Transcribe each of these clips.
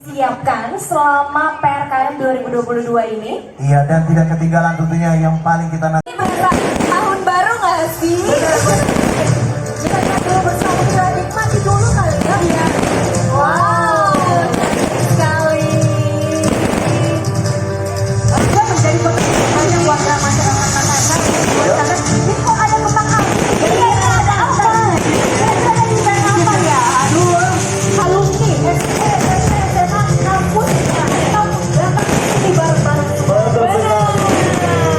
siapkan selama PRKM 2022 ini. Iya, dan tidak ketinggalan tentunya yang paling kita nanti. Ini berasa tahun baru nggak sih? Kita dulu bersama, kita nikmati dulu kali ya. Iya. Wow, cantik sekali. Juga menjadi pekerjaan yang warga masyarakat Makassar. Ini kok ada kembang api? Iya, ada apa? Kira-kira ada event apa ya? Aduh, alumni SMA kampus tahun berapa ini bareng-bareng semua.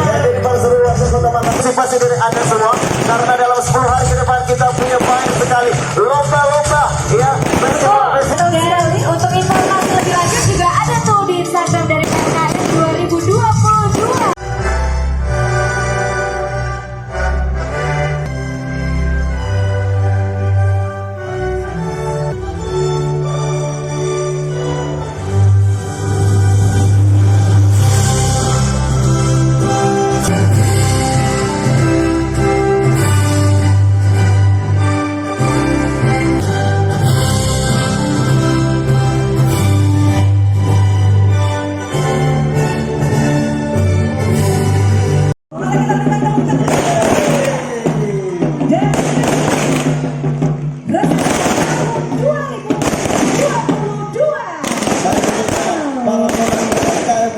Jadi berseru waktu kota Makassar dari Anda semua, karena dalam 10 hari ke depan kita punya banyak sekali lomba-lomba ya. Betul sekali. Untuk informasi lebih lanjut juga ada tuh di Instagram dari PRKM 2022.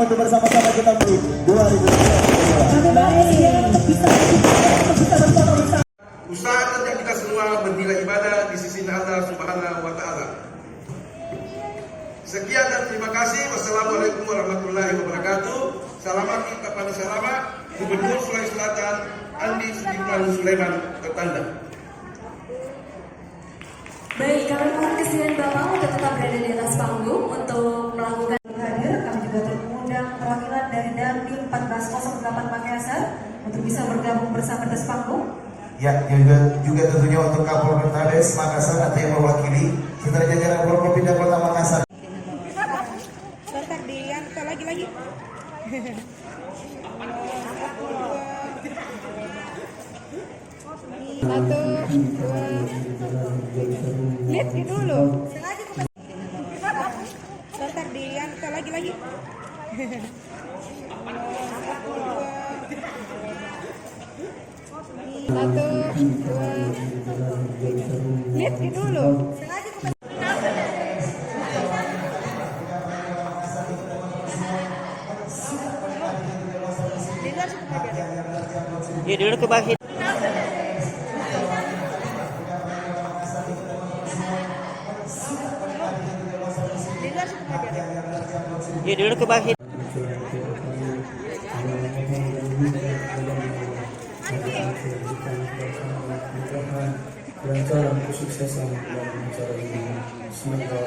Untuk bersama-sama kita beli 2022. Usaha kerja kita semua bernilai ibadah di sisi Allah Subhanahu wa Ta'ala. Sekian dan terima kasih. Wassalamualaikum warahmatullahi wabarakatuh. Selamat kita pada selamat Gubernur Sulawesi Selatan Andi Sudirman Sulaiman Tertanda. Baik, kami mohon kesediaan Bapak untuk tetap berada di atas panggung untuk melakukan hadir. Kami juga mengundang perwakilan dari Dandim 1408 Makassar untuk bisa bergabung bersama atas panggung. Ya, juga tentunya untuk Kapolres Makassar atau yang mewakili setelah jajaran Forkopimda Kota Makassar. Bentar diantar lagi. Satu, dua, lihat dulu. Bentar diantar lagi. Satu, dua, lihat dulu. Ya dulu ke bawah. Ya dulu ke bawah. Kelancaran kesuksesan dalam acara ini semoga